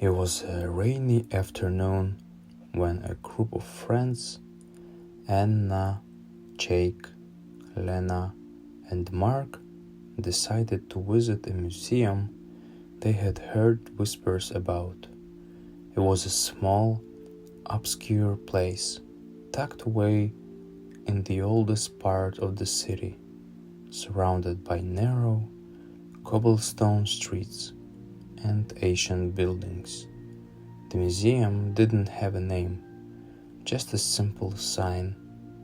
It was a rainy afternoon when a group of friends, Anna, Jake, Lena, and Mark, decided to visit a museum they had heard whispers about. It was a small, obscure place tucked away in the oldest part of the city, surrounded by narrow, cobblestone streets and ancient buildings. The museum didn't have a name, just a simple sign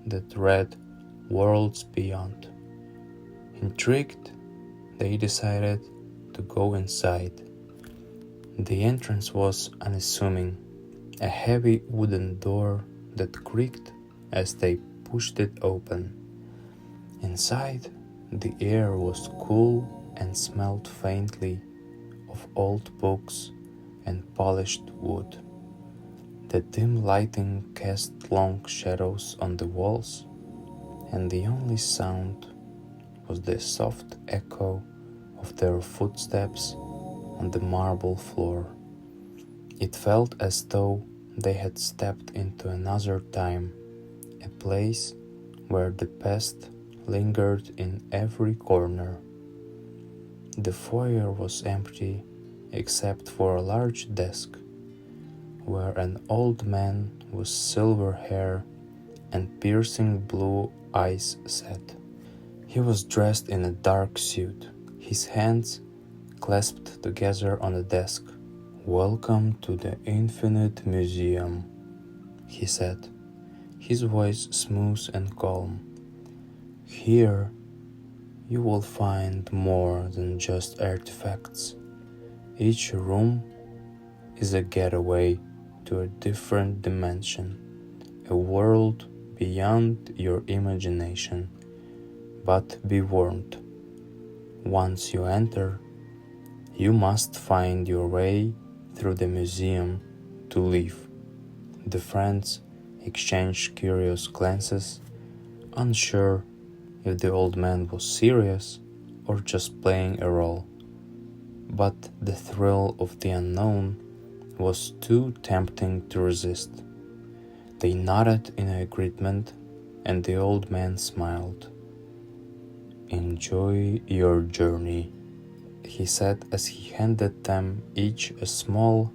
that read "Worlds Beyond." Intrigued, they decided to go inside. The entrance was unassuming, a heavy wooden door that creaked as they pushed it open. Inside, the air was cool and smelled faintly of old books and polished wood. The dim lighting cast long shadows on the walls, and the only sound was the soft echo of their footsteps on the marble floor. It felt as though they had stepped into another time, a place where the past lingered in every corner. The foyer was empty except for a large desk, where an old man with silver hair and piercing blue eyes sat. He was dressed in a dark suit, his hands clasped together on the desk. "Welcome to the Infinite Museum," he said, his voice smooth and calm. "Here you will find more than just artifacts. Each room is a getaway to a different dimension, a world beyond your imagination. But be warned, once you enter, you must find your way through the museum to leave." The friends exchanged curious glances, unsure if the old man was serious or just playing a role. But the thrill of the unknown was too tempting to resist. They nodded in agreement, and the old man smiled. "Enjoy your journey," he said as he handed them each a small,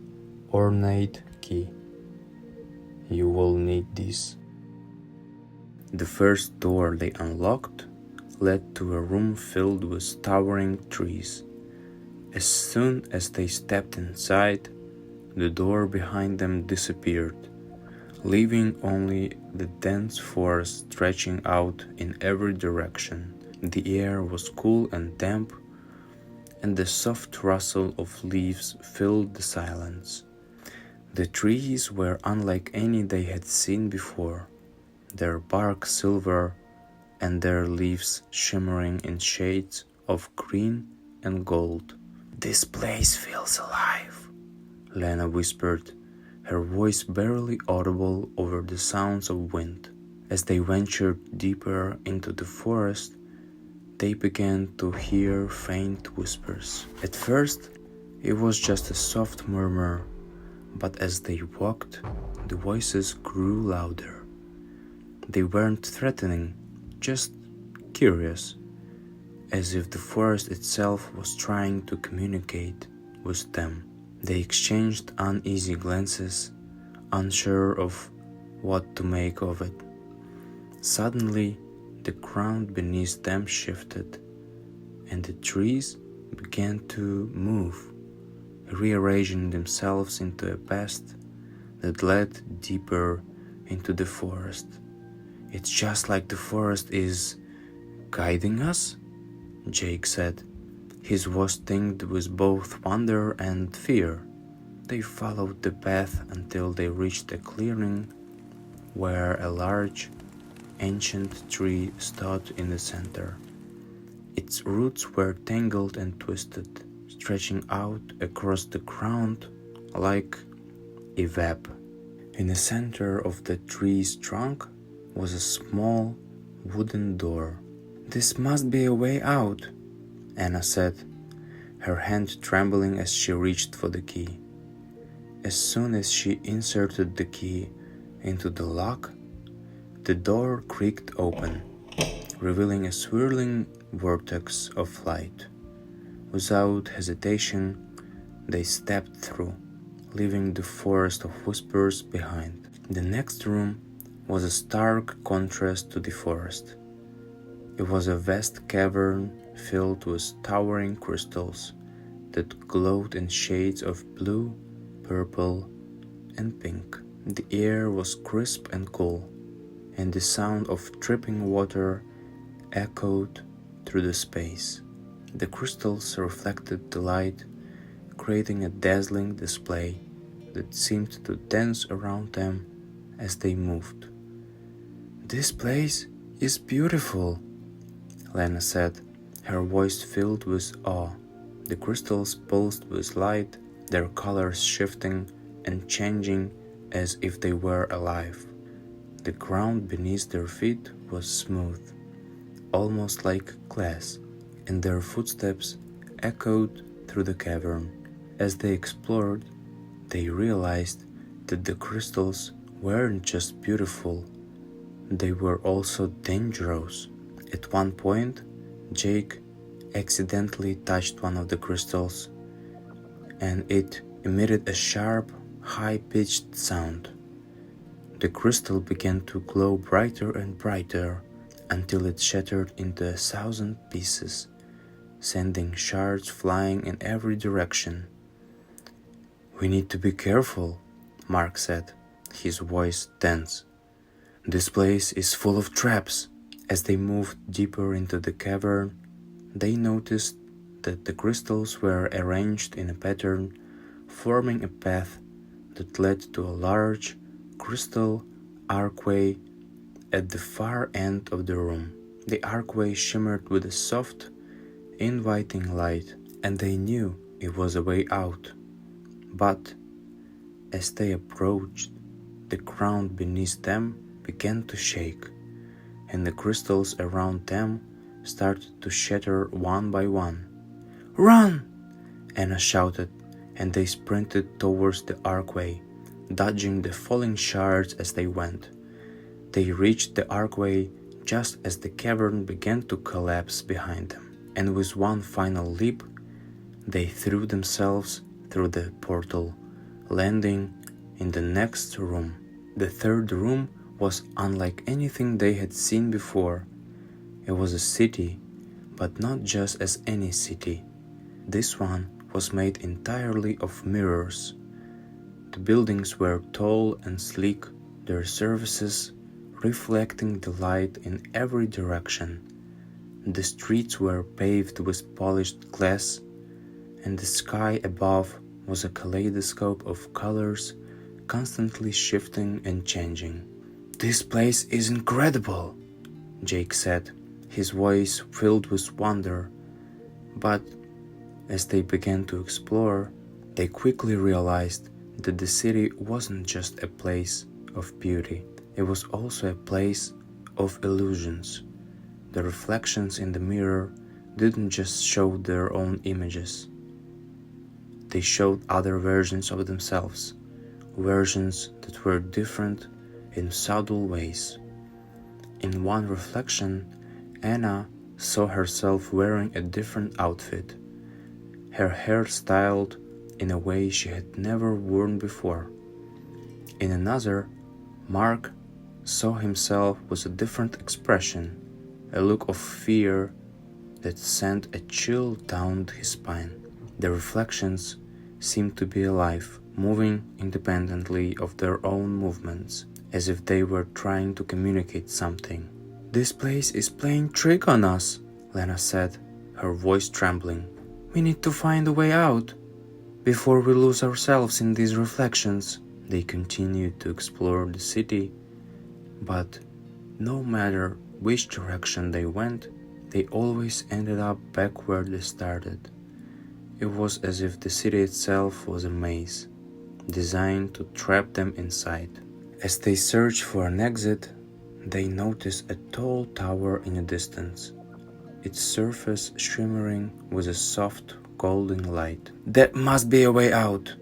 ornate key. "You will need this." The first door they unlocked led to a room filled with towering trees. As soon as they stepped inside, the door behind them disappeared, leaving only the dense forest stretching out in every direction. The air was cool and damp, and the soft rustle of leaves filled the silence. The trees were unlike any they had seen before, their bark silver and their leaves shimmering in shades of green and gold. "This place feels alive," Lena whispered, her voice barely audible over the sounds of wind. As they ventured deeper into the forest, they began to hear faint whispers. At first, it was just a soft murmur, but as they walked, the voices grew louder. They weren't threatening, just curious, as if the forest itself was trying to communicate with them. They exchanged uneasy glances, unsure of what to make of it. Suddenly, the ground beneath them shifted, and the trees began to move, rearranging themselves into a path that led deeper into the forest. "It's just like the forest is guiding us," Jake said, his voice tinged with both wonder and fear. They followed the path until they reached a clearing where a large, ancient tree stood in the center. Its roots were tangled and twisted, stretching out across the ground like a web. In the center of the tree's trunk was a small wooden door. "This must be a way out," Anna said, her hand trembling as she reached for the key. As soon as she inserted the key into the lock, the door creaked open, revealing a swirling vortex of light. Without hesitation, they stepped through, leaving the forest of whispers behind. The next room was a stark contrast to the forest. It was a vast cavern filled with towering crystals that glowed in shades of blue, purple, and pink. The air was crisp and cool, and the sound of dripping water echoed through the space. The crystals reflected the light, creating a dazzling display that seemed to dance around them as they moved. "This place is beautiful," Lena said, her voice filled with awe. The crystals pulsed with light, their colors shifting and changing as if they were alive. The ground beneath their feet was smooth, almost like glass, and their footsteps echoed through the cavern. As they explored, they realized that the crystals weren't just beautiful, they were also dangerous. At one point, Jake accidentally touched one of the crystals, and it emitted a sharp, high-pitched sound. The crystal began to glow brighter and brighter until it shattered into 1,000 pieces, sending shards flying in every direction. "We need to be careful," Mark said, his voice tense. "This place is full of traps." As they moved deeper into the cavern, they noticed that the crystals were arranged in a pattern, forming a path that led to a large crystal archway at the far end of the room. The archway shimmered with a soft, inviting light, and they knew it was a way out. But as they approached, the ground beneath them began to shake, and the crystals around them started to shatter one by one. "Run!" Anna shouted, and they sprinted towards the archway, dodging the falling shards as they went. They reached the archway just as the cavern began to collapse behind them, and with one final leap, they threw themselves through the portal, landing in the next room. The third room was unlike anything they had seen before. It was a city, but not just as any city. This one was made entirely of mirrors. The buildings were tall and sleek, their surfaces reflecting the light in every direction. The streets were paved with polished glass, and the sky above was a kaleidoscope of colors constantly shifting and changing. "This place is incredible," Jake said, his voice filled with wonder. But as they began to explore, they quickly realized that the city wasn't just a place of beauty. It was also a place of illusions. The reflections in the mirror didn't just show their own images. They showed other versions of themselves, versions that were different in subtle ways. In one reflection, Anna saw herself wearing a different outfit, her hair styled in a way she had never worn before. In another, Mark saw himself with a different expression, a look of fear that sent a chill down his spine. The reflections seemed to be alive, moving independently of their own movements, as if they were trying to communicate something. "This place is playing trick on us," Lena said, her voice trembling. "We need to find a way out before we lose ourselves in these reflections." They continued to explore the city, but no matter which direction they went, they always ended up back where they started. It was as if the city itself was a maze, designed to trap them inside. As they searched for an exit, they noticed a tall tower in the distance, its surface shimmering with a soft golden light. "That must be a way out,"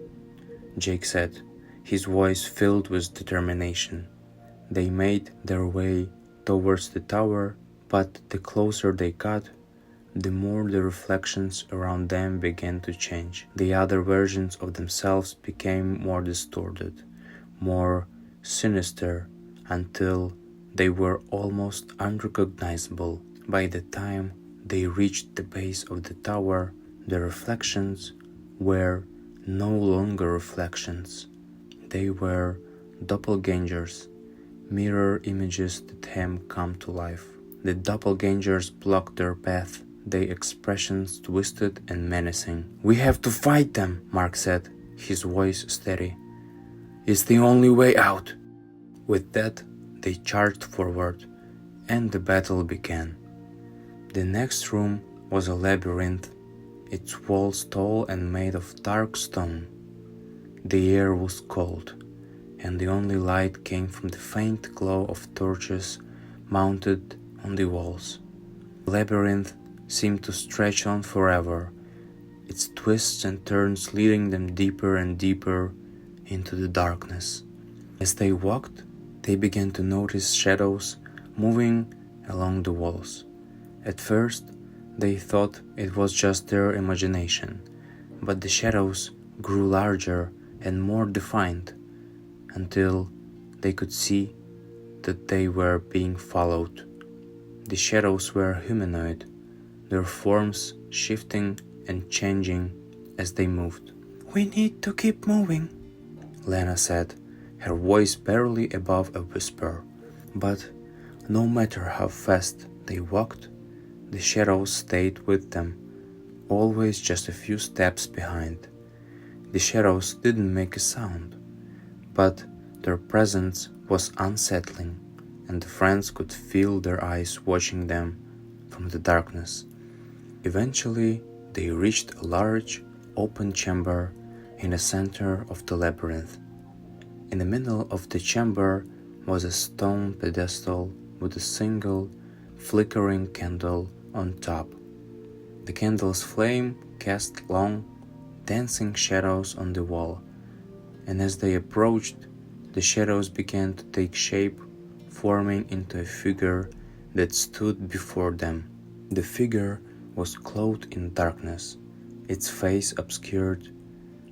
Jake said, his voice filled with determination. They made their way towards the tower, but the closer they got, the more the reflections around them began to change. The other versions of themselves became more distorted, more sinister, until they were almost unrecognizable. By the time they reached the base of the tower, the reflections were no longer reflections. They were doppelgangers, mirror images that had come to life. The doppelgangers blocked their path, their expressions twisted and menacing. "We have to fight them," Mark said, his voice steady. "It's the only way out." With that, they charged forward, and the battle began. The next room was a labyrinth, its walls tall and made of dark stone. The air was cold, and the only light came from the faint glow of torches mounted on the walls. The labyrinth seemed to stretch on forever, its twists and turns leading them deeper and deeper into the darkness. As they walked, they began to notice shadows moving along the walls. At first, they thought it was just their imagination, but the shadows grew larger and more defined until they could see that they were being followed. The shadows were humanoid, their forms shifting and changing as they moved. "We need to keep moving," Lena said, her voice barely above a whisper. But no matter how fast they walked, the shadows stayed with them, always just a few steps behind. The shadows didn't make a sound, but their presence was unsettling, and the friends could feel their eyes watching them from the darkness. Eventually, they reached a large, open chamber in the center of the labyrinth. In the middle of the chamber was a stone pedestal with a single, flickering candle on top. The candle's flame cast long, dancing shadows on the wall, and as they approached, the shadows began to take shape, forming into a figure that stood before them. The figure was clothed in darkness, its face obscured,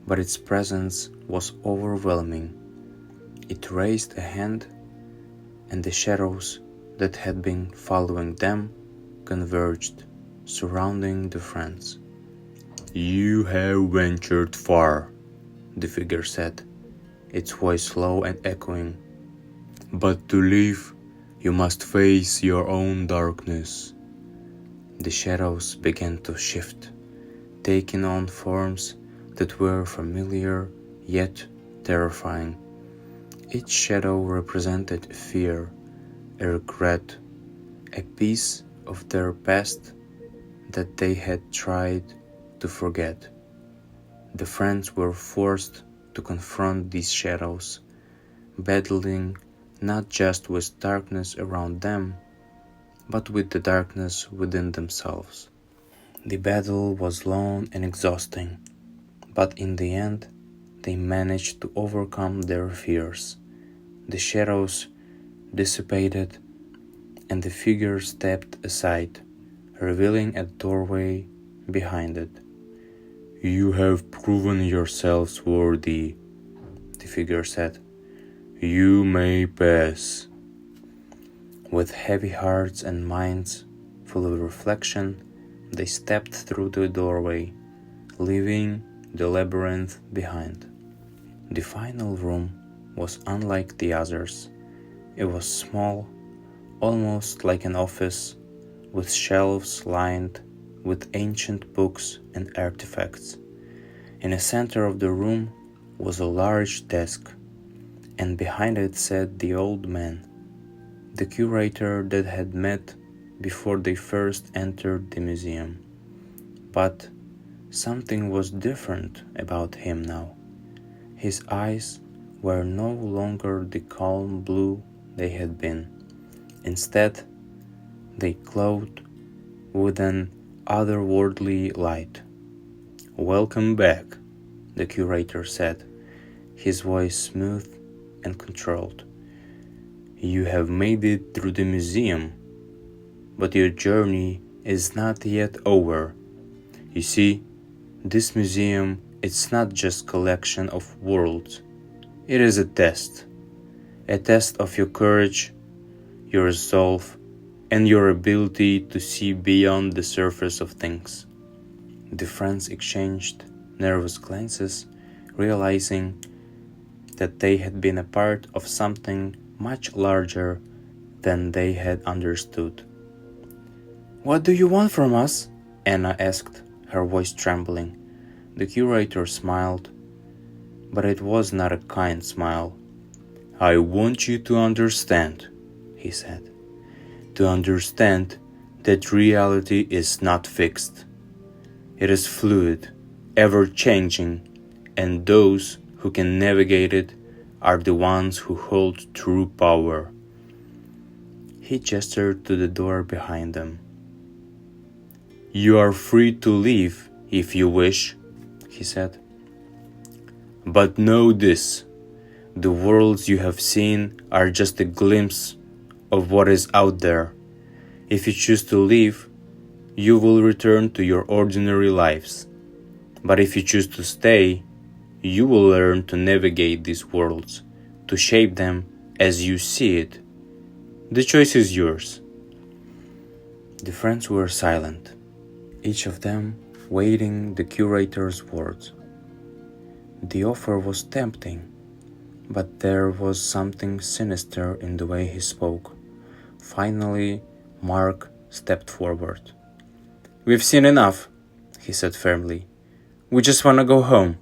but its presence was overwhelming. It raised a hand, and the shadows that had been following them converged, surrounding the friends. "You have ventured far," the figure said, its voice low and echoing. "But to live, you must face your own darkness." The shadows began to shift, taking on forms that were familiar yet terrifying. Each shadow represented a fear, a regret, a piece of their past that they had tried to forget. The friends were forced to confront these shadows, battling not just with darkness around them, but with the darkness within themselves. The battle was long and exhausting, but in the end, they managed to overcome their fears. The shadows dissipated, and the figure stepped aside, revealing a doorway behind it. "You have proven yourselves worthy," the figure said. "You may pass." With heavy hearts and minds full of reflection, they stepped through the doorway, leaving the labyrinth behind. The final room was unlike the others. It was small, almost like an office, with shelves lined with ancient books and artifacts. In the center of the room was a large desk, and behind it sat the old man, the curator that had met before they first entered the museum. But something was different about him now. His eyes were no longer the calm blue they had been. Instead, they glowed with an otherworldly light. "Welcome back," the curator said, his voice smooth and controlled. You have made it through the museum, but your journey is not yet over. You see, this museum is not just a collection of worlds. It is a test of your courage, your resolve, and your ability to see beyond the surface of things. The friends exchanged nervous glances, realizing that they had been a part of something much larger than they had understood. "What do you want from us?" Anna asked, her voice trembling. The curator smiled, but it was not a kind smile. "I want you to understand," he said. "To understand that reality is not fixed. It is fluid, ever-changing, and those who can navigate it are the ones who hold true power." He gestured to the door behind them. "You are free to leave if you wish," he said. "But know this, the worlds you have seen are just a glimpse of what is out there. If you choose to leave, you will return to your ordinary lives. But if you choose to stay, you will learn to navigate these worlds, to shape them as you see it. The choice is yours." The friends were silent, each of them waiting the curator's words. The offer was tempting, but there was something sinister in the way he spoke. Finally, Mark stepped forward. "We've seen enough," he said firmly. "We just want to go home."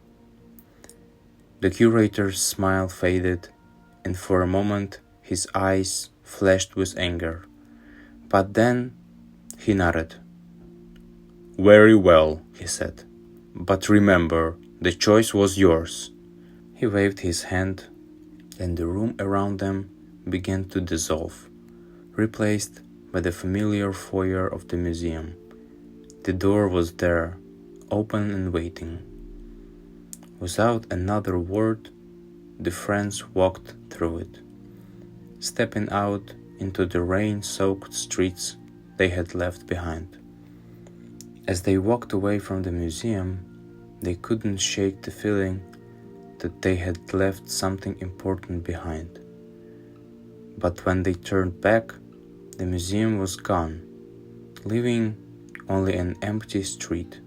The curator's smile faded, and for a moment his eyes flashed with anger. But then he nodded. "Very well," he said. "But remember, the choice was yours." He waved his hand, and the room around them began to dissolve, replaced by the familiar foyer of the museum. The door was there, open and waiting. Without another word, the friends walked through it, stepping out into the rain-soaked streets they had left behind. As they walked away from the museum, they couldn't shake the feeling that they had left something important behind. But when they turned back, the museum was gone, leaving only an empty street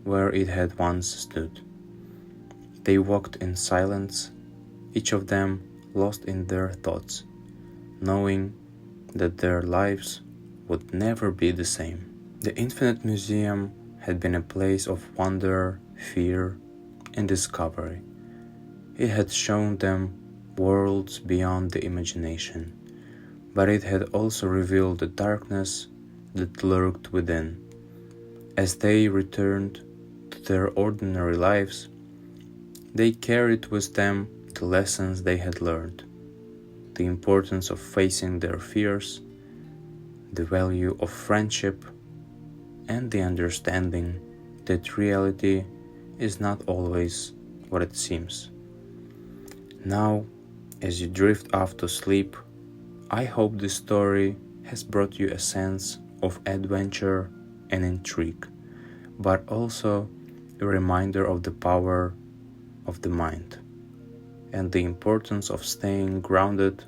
where it had once stood. They walked in silence, each of them lost in their thoughts, knowing that their lives would never be the same. The Infinite Museum had been a place of wonder, fear, and discovery. It had shown them worlds beyond the imagination, but it had also revealed the darkness that lurked within. As they returned to their ordinary lives, they carried with them the lessons they had learned, the importance of facing their fears, the value of friendship, and the understanding that reality is not always what it seems. Now, as you drift off to sleep, I hope this story has brought you a sense of adventure and intrigue, but also a reminder of the power of the mind and the importance of staying grounded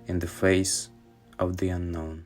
in the face of the unknown.